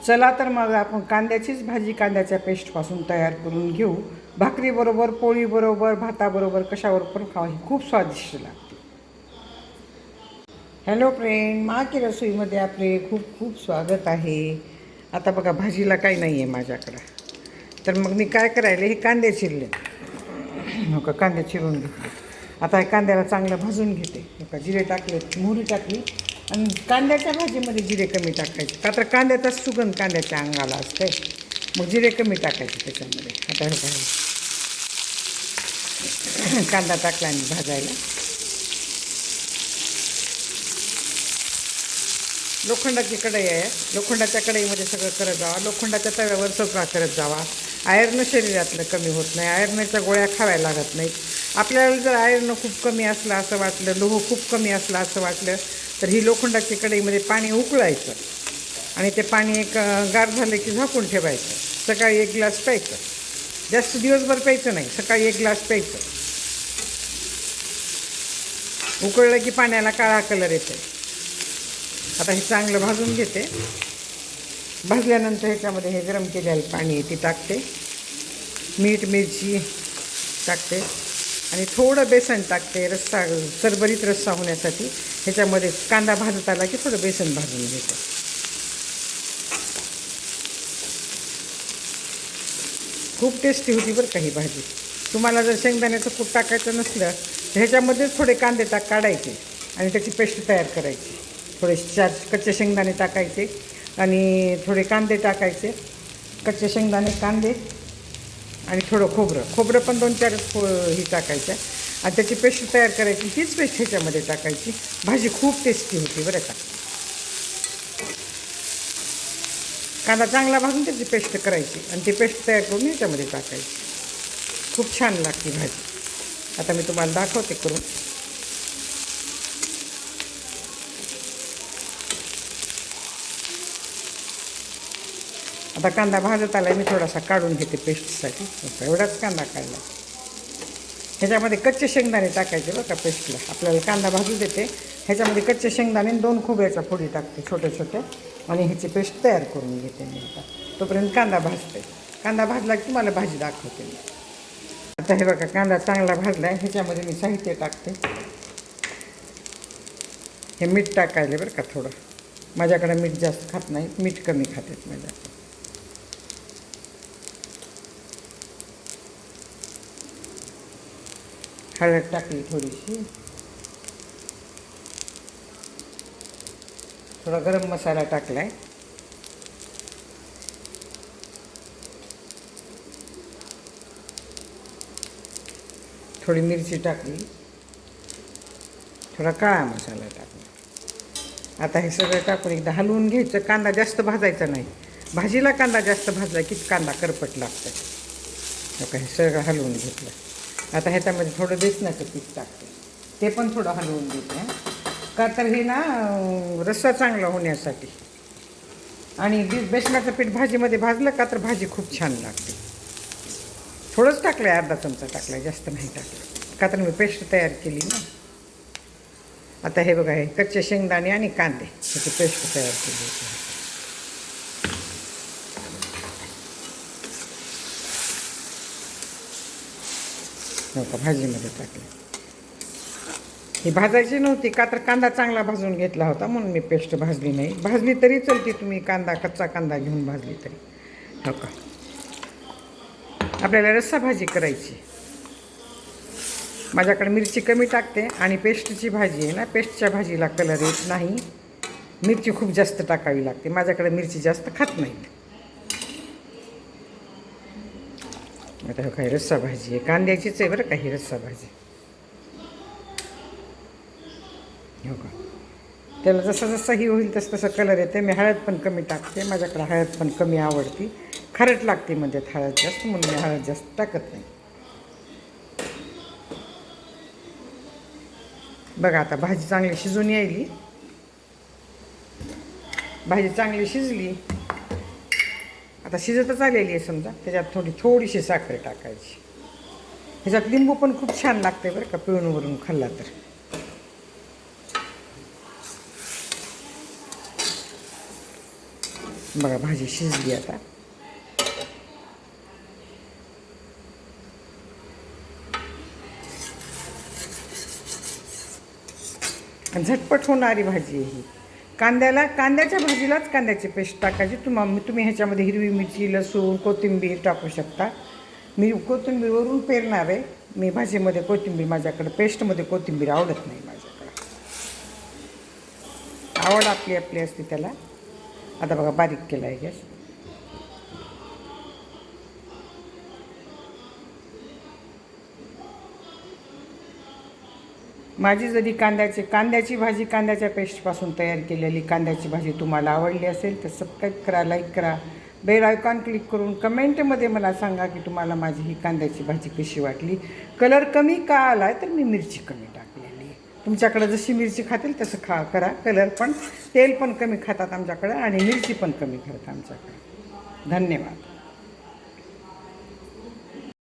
चला तर मग आपण कांद्याचीच भाजी कांद्याच्या पेस्टपासून तयार करून घेऊ. भाकरीबरोबर, पोळीबरोबर, भाताबरोबर, कशावर पण खावा, ही खूप स्वादिष्ट लागते. हॅलो फ्रेंड, मा की रसोईमध्ये आपले खूप खूप स्वागत आहे. आता बघा, भाजीला काही नाही आहे माझ्याकडं, तर मग मी काय करायले, हे कांदे चिरले. हो का, कांदे चिरून घेतले. आता हे कांद्याला चांगलं भाजून घेते. हो का, जिरे टाकले, मोहरी टाकली. आणि कांद्याच्या भाजीमध्ये जिरे कमी टाकायचे, का तर कांद्याचा सुगंध कांद्याच्या अंगाला असते, मग जिरे कमी टाकायचे त्याच्यामध्ये. आता हे काय, कांदा टाकला आणि भाजायला. लोखंडाची कढई आहे, लोखंडाच्या कढईमध्ये सगळं करत जावा. लोखंडाच्या तव्यावर स्वयंपाक करत जावा. आयर्न शरीरातलं कमी होत नाही, आयर्नच्या गोळ्या खाव्या लागत नाहीत. आपल्याला जर आयर्न खूप कमी असलं असं वाटलं, लोह खूप कमी असलं असं वाटलं, तर ही लोखंडाची कढईमध्ये पाणी उकळायचं आणि ते पाणी एक गार झालं की झाकून ठेवायचं. सकाळी 1 ग्लास प्यायचं, जास्त दिवसभर प्यायचं नाही, सकाळी 1 ग्लास प्यायचं. उकळलं की पाण्याला काळा कलर येतो. आता हे चांगलं भाजून घेते. भाजल्यानंतर ह्याच्यामध्ये हे गरम केलेलं पाणी आहे ते टाकते, मीठ मिरची टाकते आणि थोडं बेसन टाकते, रस्सा सरबरीत रस्सा होण्यासाठी. ह्याच्यामध्ये कांदा भाजत आला की थोडं बेसन भाजून घेते. खूप टेस्टी होती बरं का ही भाजी. तुम्हाला जर शेंगदाण्याचं कूट टाकायचं नसलं तर ह्याच्यामध्येच थोडे कांदे काढायचे आणि त्याची पेस्ट तयार करायची. थोडे 4 कच्चे शेंगदाणे टाकायचे आणि थोडे कांदे टाकायचे. कच्चे शेंगदाणे, कांदे आणि थोडं खोबरं पण 2-4 ही टाकायचं आणि त्याची पेस्ट तयार करायची. तीच पेस्ट ह्याच्यामध्ये टाकायची. भाजी खूप टेस्टी होती बरं का. कांदा चांगला भाजून त्याची पेस्ट करायची आणि ती पेस्ट तयार करून ह्याच्यामध्ये टाकायची. खूप छान लागते भाजी. आता मी तुम्हाला दाखवते करून. आता कांदा भाजत आला, मी थोडासा काढून घेते पेस्टसाठी. एवढाच कांदा काढला. ह्याच्यामध्ये कच्चे शेंगदाणे टाकायचे बरं का पेस्टला. आपल्याला कांदा भाजू देते, ह्याच्यामध्ये कच्चे शेंगदाणे 2 खोबऱ्याच्या फोडी टाकते छोट्या छोट्या आणि ह्याची पेस्ट तयार करून घेते मी. आता तोपर्यंत कांदा भाजते. कांदा भाजला की तुम्हाला भाजी दाखवते मी. आता हे बघा, कांदा चांगला भाजला आहे. ह्याच्यामध्ये मी साहित्य टाकते. हे मीठ टाकायले बरं का थोडं. माझ्याकडे मीठ जास्त खात नाही, मीठ कमी खातात माझ्याकडे. हळद टाकली थोडीशी. थोडा गरम मसाला टाकला आहे. थोडी मिरची टाकली. थोडा काळा मसाला टाकला. आता हे सगळं टाकून एकदा हलवून घ्यायचं. कांदा जास्त भाजायचा नाही. भाजीला कांदा जास्त भाजला की कांदा करपट लागतं. हे सगळं हलवून घेतलं. आता ह्याच्यामध्ये थोडं बेसनाचं पीठ टाकते, ते पण थोडं हलवून देते. का तर हे ना रस्सा चांगला होण्यासाठी. आणि बेसनाचं पीठ भाजीमध्ये भाजलं का तर भाजी खूप छान लागते. थोडंच टाकलं आहे, अर्धा चमचा टाकला आहे, जास्त नाही टाकलं, का तर मी पेस्ट तयार केली ना. आता हे बघा, हे कच्चे शेंगदाणे आणि कांदे ह्याची पेस्ट तयार केली होती. हो का, भाजीमध्ये टाकले. ही भाजायची नव्हती, का तर कांदा चांगला भाजून घेतला होता म्हणून मी पेस्ट भाजली नाही. भाजली तरी चलते, तुम्ही कांदा कच्चा कांदा घेऊन भाजली तरी. हो का, आपल्याला रस्सा भाजी करायची. माझ्याकडे मिरची कमी टाकते आणि पेस्टची भाजी आहे ना, पेस्टच्या भाजीला कलर येत नाही. मिरची खूप जास्त टाकावी लागते. माझ्याकडे मिरची जास्त खात नाहीत. आता काही रस्सा भाजी आहे, कांद्याचीच आहे बरं का ही रस्सा भाजी. हो का, त्याला जसं जसं ही होईल तसं तसं कलर येते. मी हळद पण कमी टाकते. माझ्याकडे हळद पण कमी आवडती. खारट लागते म्हणजे हळद जास्त, म्हणून मी हळद जास्त टाकत नाही. बघा, आता भाजी चांगली शिजून यायली. भाजी चांगली शिजली, आता शिजतच आलेली आहे समजा. त्याच्यात थोडीशी साखर टाकायची. ह्याच्यात लिंबू पण खूप छान लागते बरं का, पिळून वरून खाल्ला तर. बघा भाजी शिजली आता. झटपट होणारी भाजी आहे ही. कांद्याच्या भाजीलाच कांद्याची पेस्ट टाकायची. तुम्ही ह्याच्यामध्ये हिरवी मिरची, लसूण, कोथिंबीर टाकू शकता. मी कोथिंबीरवरून पेरणार आहे. मी भाजीमध्ये कोथिंबीर, माझ्याकडे पेस्टमध्ये कोथिंबीर आवडत नाही माझ्याकडं. आवड आपली आपली असते त्याला. आता बघा बारीक केला आहे गॅस. माझी जरी कांद्याची भाजी कांद्याच्या पेस्टपासून तयार केलेली कांद्याची भाजी तुम्हाला आवडली असेल तर सबस्क्राईब करा, लाईक करा, बेल आयकॉन क्लिक करून कमेंटमध्ये मला सांगा की तुम्हाला माझी ही कांद्याची भाजी कशी वाटली. कलर कमी का आला आहे तर मी मिरची कमी टाकलेली आहे. तुमच्याकडे जशी मिरची खातील तसं करा. कलर पण, तेल पण कमी खातात आमच्याकडं आणि मिरची पण कमी खातात आमच्याकडे. धन्यवाद.